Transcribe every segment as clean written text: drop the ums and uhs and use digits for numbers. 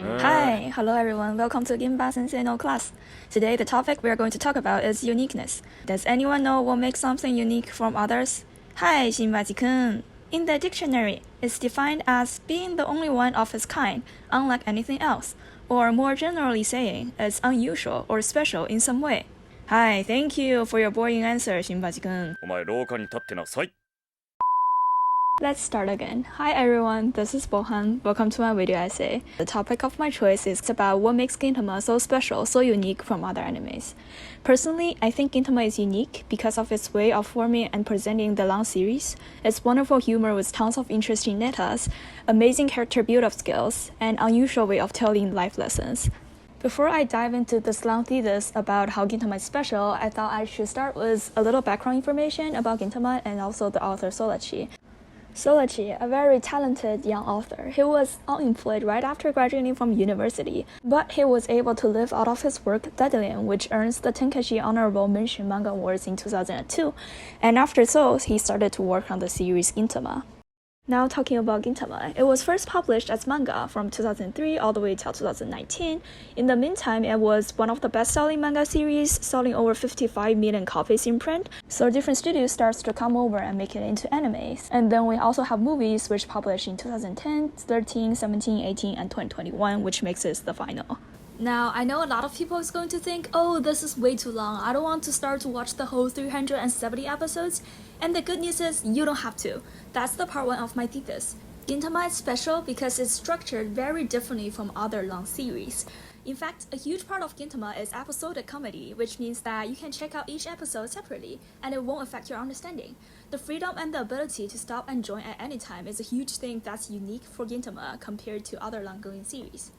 Hi, hello everyone, welcome to Gintama Sensei no class. Today the topic we are going to talk about is uniqueness. Does anyone know what makes something unique from others? Hi, Shinbaji-kun. In the dictionary, it's defined as being the only one of its kind, unlike anything else, or more generally saying, it's unusual or special in some way. Hi, thank you for your boring answer, Shinbaji-kun. お前廊下に立ってなさい。 Let's start again. Hi everyone, this is Bohan. Welcome to my video essay. The topic of my choice is about what makes Gintama so special, so unique from other animes. Personally, I think Gintama is unique because of its way of forming and presenting the long series, its wonderful humor with tons of interesting netas, amazing character build-up skills, and unusual way of telling life lessons. Before I dive into this long thesis about how Gintama is special, I thought I should start with a little background information about Gintama and also the author Sorachi. Sorachi, a very talented young author, he was unemployed right after graduating from university, but he was able to live out of his work Deadlion, which earns the Tenkaichi Honorable Mention Manga Awards in 2002, and after so, he started to work on the series Gintama. Now talking about Gintama, it was first published as manga from 2003 all the way till 2019. In the meantime, it was one of the best-selling manga series, selling over 55 million copies in print. So different studios starts to come over and make it into animes. And then we also have movies which published in 2010, 13, 17, 18, and 2021, which makes it the final. Now, I know a lot of people is going to think, oh, this is way too long. I don't want to start to watch the whole 370 episodes. And the good news is, you don't have to. That's the part one of my thesis. Gintama is special because it's structured very differently from other long series. In fact, a huge part of Gintama is episodic comedy, which means that you can check out each episode separately, and it won't affect your understanding. The freedom and the ability to stop and join at any time is a huge thing that's unique for Gintama compared to other long-going series.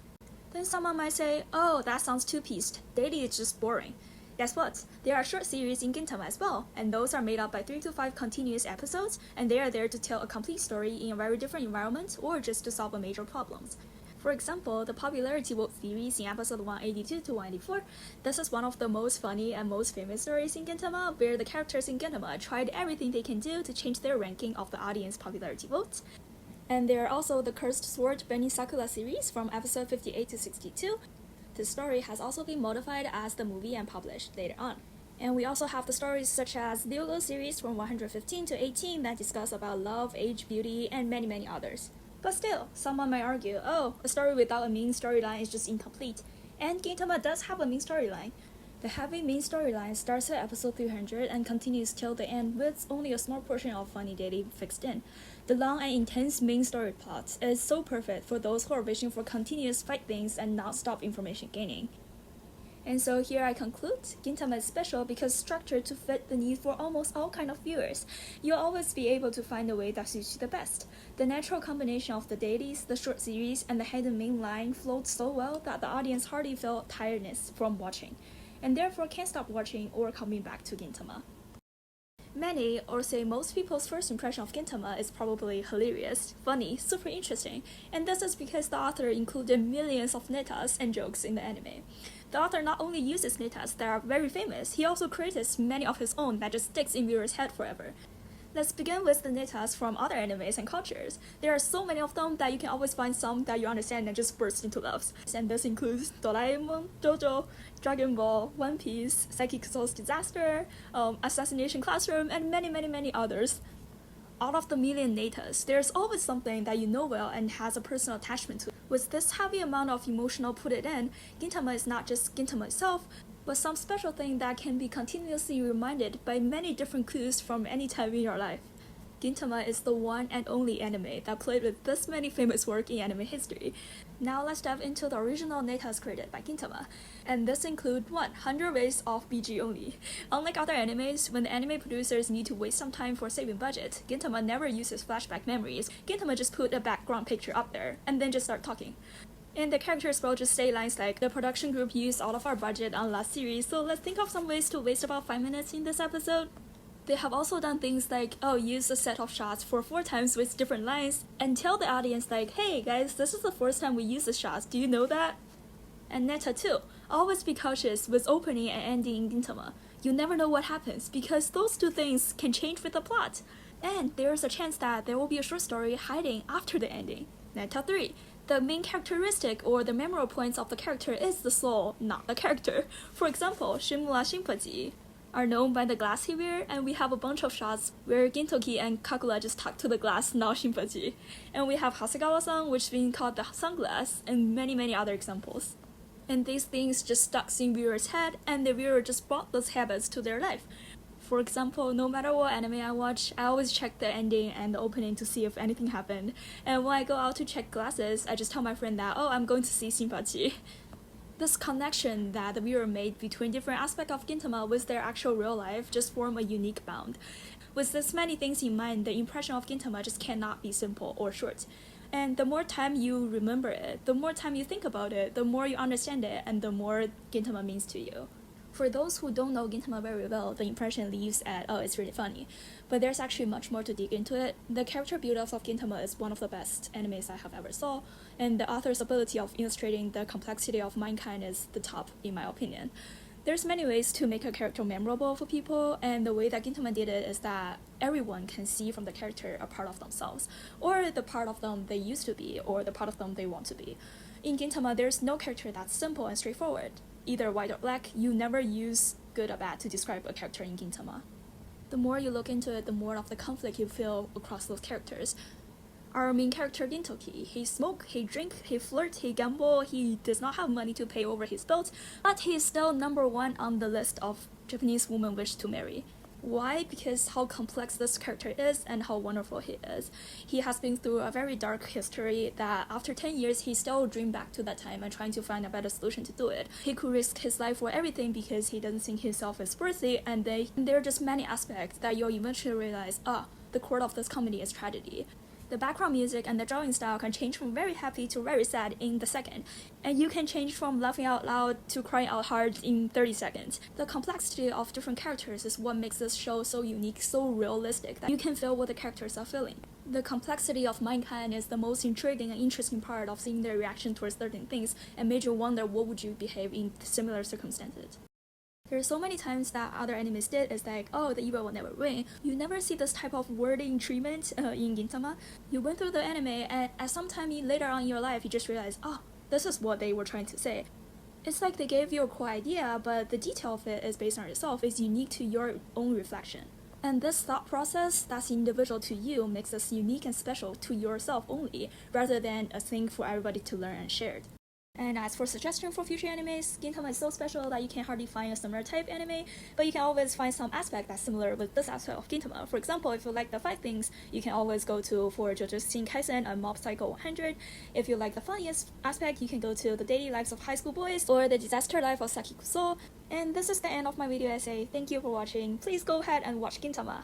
Then someone might say, oh, that sounds two-pieced. Daily is just boring. Guess what? There are short series in Gintama as well, and those are made up by 3 to 5 continuous episodes, and they are there to tell a complete story in a very different environment or just to solve a major problems. For example, the popularity vote series in episode 182 to 184, this is one of the most funny and most famous stories in Gintama, where the characters in Gintama tried everything they can do to change their ranking of the audience popularity vote. And there are also the Cursed Sword Benny Sakura series from episode 58 to 62. This story has also been modified as the movie and published later on. And we also have the stories such as the Lilo series from 115 to 18 that discuss about love, age, beauty, and many others. But still, someone might argue, oh, a story without a main storyline is just incomplete. And Gintama does have a main storyline. The heavy main storyline starts at episode 300 and continues till the end with only a small portion of funny daily fixed in. The long and intense main story plot is so perfect for those who are wishing for continuous fight things and not stop information gaining. And so here I conclude, Gintama is special because structured to fit the need for almost all kind of viewers. You'll always be able to find a way that suits you the best. The natural combination of the dailies, the short series, and the hidden main line flowed so well that the audience hardly felt tiredness from watching, and therefore can't stop watching or coming back to Gintama. Many, or say most people's first impression of Gintama is probably hilarious, funny, super interesting, and this is because the author included millions of netas and jokes in the anime. The author not only uses netas that are very famous, he also creates many of his own that just sticks in viewers' head forever. Let's begin with the netas from other animes and cultures. There are so many of them that you can always find some that you understand and just burst into laughs. And this includes Doraemon, JoJo, Dragon Ball, One Piece, Psychic Soul's Disaster, Assassination Classroom, and many others. Out of the million netas, there's always something that you know well and has a personal attachment to. With this heavy amount of emotional put it in, Gintama is not just Gintama itself, but some special thing that can be continuously reminded by many different clues from any time in your life. Gintama is the one and only anime that played with this many famous work in anime history. Now let's dive into the original netas created by Gintama, and this include 100 ways of BG only. Unlike other animes, when the anime producers need to waste some time for saving budget, Gintama never uses flashback memories. Gintama just put a background picture up there, and then just start talking. And the characters will just say lines like, the production group used all of our budget on last series, so let's think of some ways to waste about 5 minutes in this episode. They have also done things like, use a set of shots for 4 times with different lines, and tell the audience like, hey guys, this is the first time we use this shot, do you know that? And Neta 2, always be cautious with opening and ending in Gintama. You never know what happens, because those two things can change with the plot. And there is a chance that there will be a short story hiding after the ending. Meta 3. The main characteristic or the memorable points of the character is the soul, not the character. For example, Shimura Shinpaji are known by the glass he wears, and we have a bunch of shots where Gintoki and Kagura just talk to the glass, not Shinpaji. And we have Hasegawa-san, which is being called the sunglass, and many other examples. And these things just stuck in viewers' head, and the viewer just brought those habits to their life. For example, no matter what anime I watch, I always check the ending and the opening to see if anything happened. And when I go out to check glasses, I just tell my friend that, oh, I'm going to see Shinpachi. This connection that the viewer made between different aspects of Gintama with their actual real life just form a unique bond. With this many things in mind, the impression of Gintama just cannot be simple or short. And the more time you remember it, the more time you think about it, the more you understand it, and the more Gintama means to you. For those who don't know Gintama very well, the impression leaves at, oh, it's really funny. But there's actually much more to dig into it. The character build-up of Gintama is one of the best animes I have ever saw, and the author's ability of illustrating the complexity of mankind is the top, in my opinion. There's many ways to make a character memorable for people, and the way that Gintama did it is that everyone can see from the character a part of themselves, or the part of them they used to be, or the part of them they want to be. In Gintama, there's no character that's simple and straightforward. Either white or black, you never use good or bad to describe a character in Gintama. The more you look into it, the more of the conflict you feel across those characters. Our main character Gintoki, he smoke, he drink, he flirt, he gamble, he does not have money to pay over his bills, but he is still number 1 on the list of Japanese women wish to marry. Why? Because how complex this character is and how wonderful he is. He has been through a very dark history that after 10 years he still dreamed back to that time and trying to find a better solution to do it. He could risk his life for everything because he doesn't think himself is worthy, and there are just many aspects that you'll eventually realize, the core of this comedy is tragedy. The background music and the drawing style can change from very happy to very sad in the second, and you can change from laughing out loud to crying out hard in 30 seconds. The complexity of different characters is what makes this show so unique, so realistic, that you can feel what the characters are feeling. The complexity of mankind is the most intriguing and interesting part of seeing their reaction towards certain things and made you wonder what would you behave in similar circumstances. There are so many times that other animes did is like, oh, the evil will never win. You never see this type of wording treatment in Gintama. You went through the anime, and at some time later on in your life, you just realize, oh, this is what they were trying to say. It's like they gave you a cool idea, but the detail of it is based on itself, is unique to your own reflection. And this thought process that's individual to you makes us unique and special to yourself only, rather than a thing for everybody to learn and share. And as for suggestion for future animes, Gintama is so special that you can hardly find a similar type anime, but you can always find some aspect that's similar with this aspect of Gintama. For example, if you like the fight things, you can always go to for Jujutsu Kaisen and Mob Psycho 100. If you like the funniest aspect, you can go to the daily lives of high school boys or the disaster life of Sakikuso. And this is the end of my video essay. Thank you for watching. Please go ahead and watch Gintama.